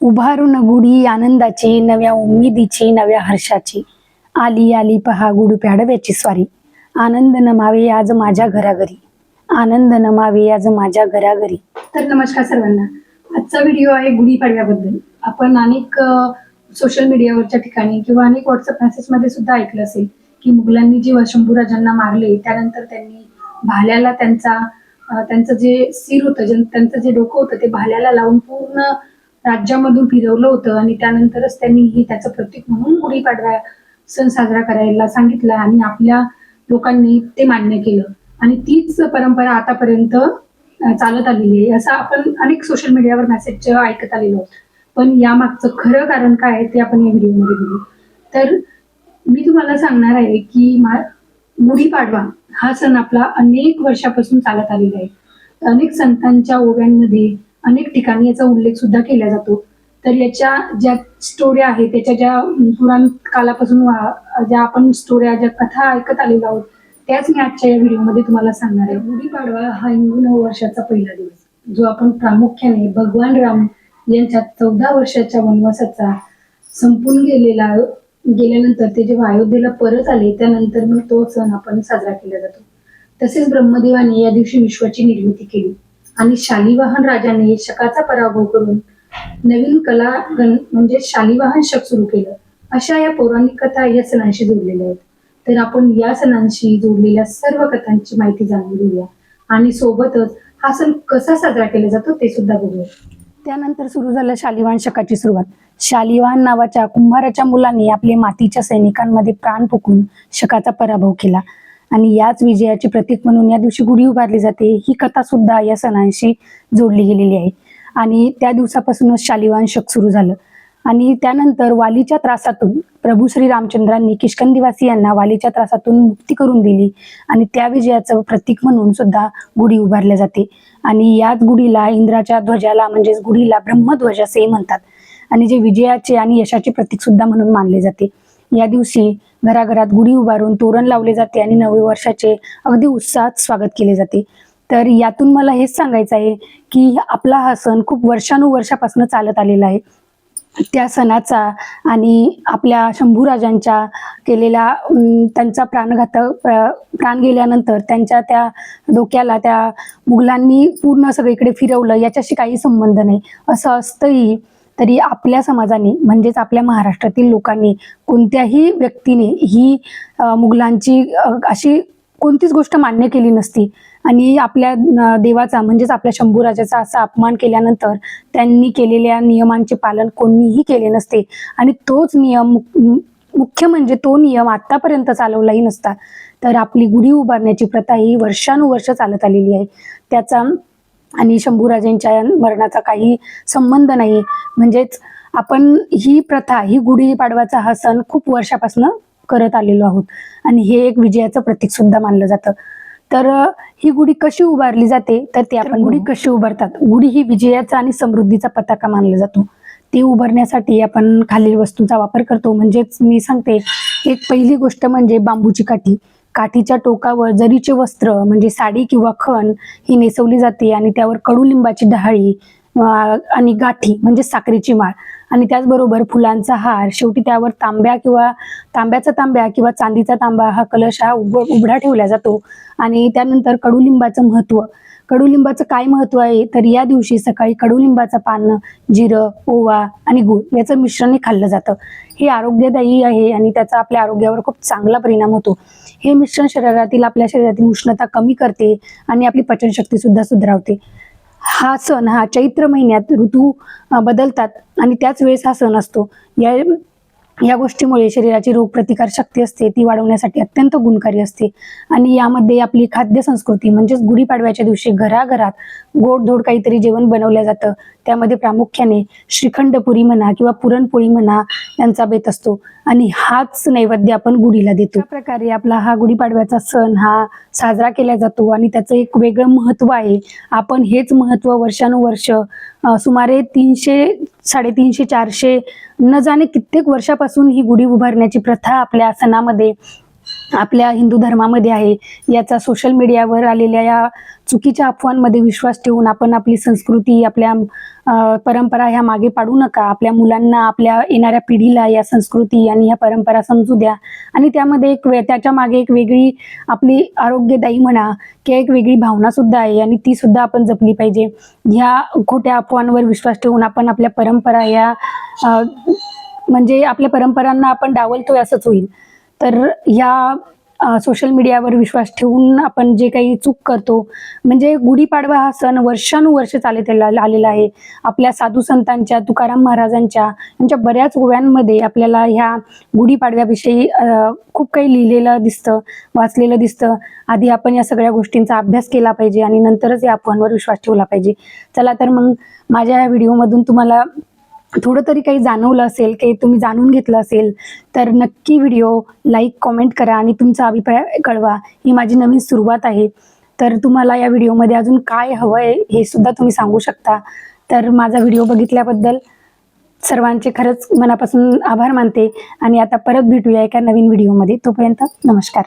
उभारून गुढी आनंदाची, नव्या उमेदीची, नव्या हर्षाची. आली आली पहा गुढी पाडव्याची स्वारी. आनंद नमावे आज माझ्या घराघरी. आनंद नमावे आज माझ्या घराघरी. तर नमस्कार सर्वांना. आजचा व्हिडिओ आहे गुढीपाडव्याबद्दल. आपण अनेक सोशल मीडियावरच्या ठिकाणी किंवा अनेक व्हॉट्सअप मेसेजमध्ये सुद्धा ऐकलं असेल की मुघलांनी जेव्हा शंभूराजांना मारले त्यानंतर त्यांनी भाल्याला त्यांचं जे सिर होतं, त्यांचं जे डोकं होतं ते भाल्याला लावून पूर्ण राज्यामधून फिरवलं होतं आणि त्यानंतरच त्यांनी त्याचं प्रतीक म्हणून गुढीपाडवा सण साजरा करायला सांगितलं आणि आपल्या लोकांनी ते मान्य केलं आणि तीच परंपरा आतापर्यंत चालत आलेली आहे असं आपण अनेक सोशल मीडियावर मेसेज ऐकत आलेलो आहोत. पण यामागचं खरं कारण काय आहे ते आपण या व्हिडिओमध्ये बघू. तर मी तुम्हाला सांगणार आहे की गुढीपाडवा हा सण आपला अनेक वर्षापासून चालत आलेला आहे. अनेक संतांच्या ओव्यांमध्ये अनेक ठिकाणी याचा उल्लेख सुद्धा केला जातो. तर याच्या ज्या स्टोऱ्या आहेत त्याच्या ज्या पुराण कालापासून ज्या आपण स्टोऱ्या ज्या कथा ऐकत आलेलो आहोत त्याच मी आजच्या या व्हिडिओमध्ये तुम्हाला सांगणार आहे. गुढीपाडवा हा हिंदू नववर्षाचा पहिला दिवस जो आपण प्रामुख्याने भगवान राम यांच्या 14 वर्षाच्या वनवासाचा संपून गेल्यानंतर ते जेव्हा अयोध्येला परत आले त्यानंतर मग तो सण आपण साजरा केला जातो. तसेच ब्रह्मदेवाने या दिवशी विश्वाची निर्मिती केली आणि शालिवाहन राजाने शकाचा पराभव करून नवीन कला म्हणजे शालिवाहन शक सुरू केलं. अशा या पौराणिक कथा या सणांशी जोडलेल्या आहेत. तर आपण या सणांशी जोडलेल्या सर्व कथांची माहिती जाणून घेऊया आणि सोबतच हा सण कसा साजरा केला जातो ते सुद्धा बघूया. त्यानंतर सुरू झालं शालिवाहन शकाची सुरुवात. शालिवाहन नावाच्या कुंभाराच्या मुलांनी आपले मातीच्या सैनिकांमध्ये प्राण फुकून शकाचा पराभव केला आणि याच विजयाचे प्रतीक म्हणून या दिवशी गुढी उभारली जाते. ही कथा सुद्धा या सणांशी जोडली गेलेली आहे आणि त्या दिवसापासूनच शालिवाहन शक सुरू झालं. आणि त्यानंतर वालीच्या त्रासातून प्रभू श्री रामचंद्रांनी किष्किंधेवासियांना वालीच्या त्रासातून मुक्ती करून दिली आणि त्या विजयाचं प्रतीक म्हणून सुद्धा गुढी उभारल्या जाते. आणि याच गुढीला इंद्राच्या ध्वजाला म्हणजेच गुढीला ब्रह्मध्वज असे म्हणतात आणि जे विजयाचे आणि यशाचे प्रतीक सुद्धा म्हणून मानले जाते. या दिवशी घराघरात गुढी उभारून तोरण लावले जाते आणि नवे वर्षाचे अगदी उत्साहात स्वागत केले जाते. तर यातून मला हेच सांगायचं आहे की आपला हा सण खूप वर्षानुवर्षापासून चालत आलेला आहे. त्या सणाचा आणि आपल्या शंभूराजांच्या केलेला त्यांचा प्राण गेल्यानंतर त्यांच्या त्या डोक्याला त्या मुघलांनी पूर्ण सगळीकडे फिरवलं याच्याशी काही संबंध नाही. असं असतंही तरी आपल्या समाजाने म्हणजेच आपल्या महाराष्ट्रातील लोकांनी कोणत्याही व्यक्तीने ही मुघलांची अशी कोणतीच गोष्ट मान्य केली नसती आणि आपल्या देवाचा म्हणजेच आपल्या शंभूराजाचा असा अपमान केल्यानंतर त्यांनी केलेल्या नियमांचे पालन कोणीही केले नसते आणि तोच नियम मुख्य म्हणजे तो नियम आतापर्यंत चालवलाही नसता. तर आपली गुढी उभारण्याची प्रथा ही वर्षानुवर्ष चालत आलेली आहे. त्याचा आणि शंभूराजांच्या मरणाचा काही संबंध नाही. म्हणजेच आपण ही प्रथा ही गुढीपाडवाचा हा सण खूप वर्षापासून करत आलेलो आहोत आणि हे एक विजयाचं प्रतीक सुद्धा मानलं जातं. तर ही गुढी कशी उभारली जाते तर ते आपण गुढी कशी उभारतात. गुढी ही विजयाचा आणि समृद्धीचा पताका मानला जातो. ते उभारण्यासाठी आपण खालील वस्तूंचा वापर करतो. म्हणजेच मी सांगते एक पहिली गोष्ट म्हणजे बांबूची काठी. काठीच्या टोकावर जरीचे वस्त्र म्हणजे साडी किंवा खण ही नेसवली जाते आणि त्यावर कडुलिंबाची डहाळी आणि गाठी म्हणजे साखरेची माळ आणि त्याचबरोबर फुलांचा हार. शेवटी त्यावर तांब्याचा तांब्या किंवा चांदीचा तांबा हा कलश हा उघडा ठेवला जातो. आणि त्यानंतर कडुलिंबाचं महत्व. कडुलिंबाचं काय महत्व आहे तर या दिवशी सकाळी कडुलिंबाचं पान, जिरं, ओवा आणि गूळ याचं मिश्रण खाल्लं जातं. हे आरोग्यदायी आहे आणि त्याचा आपल्या आरोग्यावर खूप चांगला परिणाम होतो. हे मिश्रण आपल्या शरीरातील उष्णता कमी करते आणि आपली पचनशक्ती सुद्धा सुधारवते. हा सण हा चैत्र महिन्यात ऋतू बदलतात आणि त्याच वेळेस हा सण असतो. या गोष्टीमुळे शरीराची रोगप्रतिकार शक्ती असते ती वाढवण्यासाठी अत्यंत गुणकारी असते. आणि यामध्ये आपली खाद्य संस्कृती म्हणजेच गुढीपाडव्याच्या दिवशी घराघरात गोडधोड काहीतरी जेवण बनवलं जातं. त्यामध्ये प्रामुख्याने श्रीखंडपुरी म्हणा किंवा पुरणपोळी म्हणा यांचा बेत असतो आणि हाच नैवेद्य आपण गुढीला देतो. अशा प्रकारे आपला हा गुढीपाडव्याचा सण हा साजरा केला जातो आणि त्याचं एक वेगळं महत्व आहे. आपण हेच महत्व वर्षानुवर्ष सुमारे 300, 350, 400 न जाणे कित्येक वर्षापासून ही गुढी उभारण्याची प्रथा आपल्या सणामध्ये आपल्या हिंदू धर्मामध्ये आहे, याचा सोशल मीडियावर आलेल्या या चुकीच्या अफवांमध्ये विश्वास ठेवून आपण आपली संस्कृती, आपल्या परंपरा ह्या मागे पाडू नका. आपल्या मुलांना, आपल्या येणाऱ्या पिढीला या संस्कृती आणि ह्या परंपरा समजू द्या. आणि त्यामध्ये त्याच्या मागे एक वेगळी आपली आरोग्यदायी म्हणा किंवा एक वेगळी भावना सुद्धा आहे आणि ती सुद्धा आपण जपली पाहिजे. ह्या खोट्या अफवांवर विश्वास ठेवून आपण आपल्या परंपरा या म्हणजे आपल्या परंपरांना आपण डावलतोय असंच होईल. तर ह्या सोशल मीडियावर विश्वास ठेवून आपण जे काही चूक करतो, म्हणजे गुढीपाडवा हा सण वर्षानुवर्ष चालत आलेला आहे. आपल्या साधू संतांच्या, तुकाराम महाराजांच्या यांच्या बऱ्याच ओव्यांमध्ये आपल्याला ह्या गुढीपाडव्याविषयी खूप काही लिहिलेलं दिसतं, वाचलेलं दिसतं. आधी आपण या सगळ्या गोष्टींचा अभ्यास केला पाहिजे आणि नंतरच या अफवांवर विश्वास ठेवला पाहिजे. चला तर मग माझ्या या व्हिडिओमधून तुम्हाला थोडं तरी काही जाणवलं असेल, काही तुम्ही जाणून घेतलं असेल, तर नक्की व्हिडिओ लाईक, कॉमेंट करा आणि तुमचा अभिप्राय कळवा. ही माझी नवीन सुरुवात आहे. तर तुम्हाला या व्हिडिओमध्ये अजून काय हवं आहे हे सुद्धा तुम्ही सांगू शकता. तर माझा व्हिडिओ बघितल्याबद्दल सर्वांचे खरंच मनापासून आभार मानते आणि आता परत भेटूया एका नवीन व्हिडिओमध्ये. तोपर्यंत नमस्कार.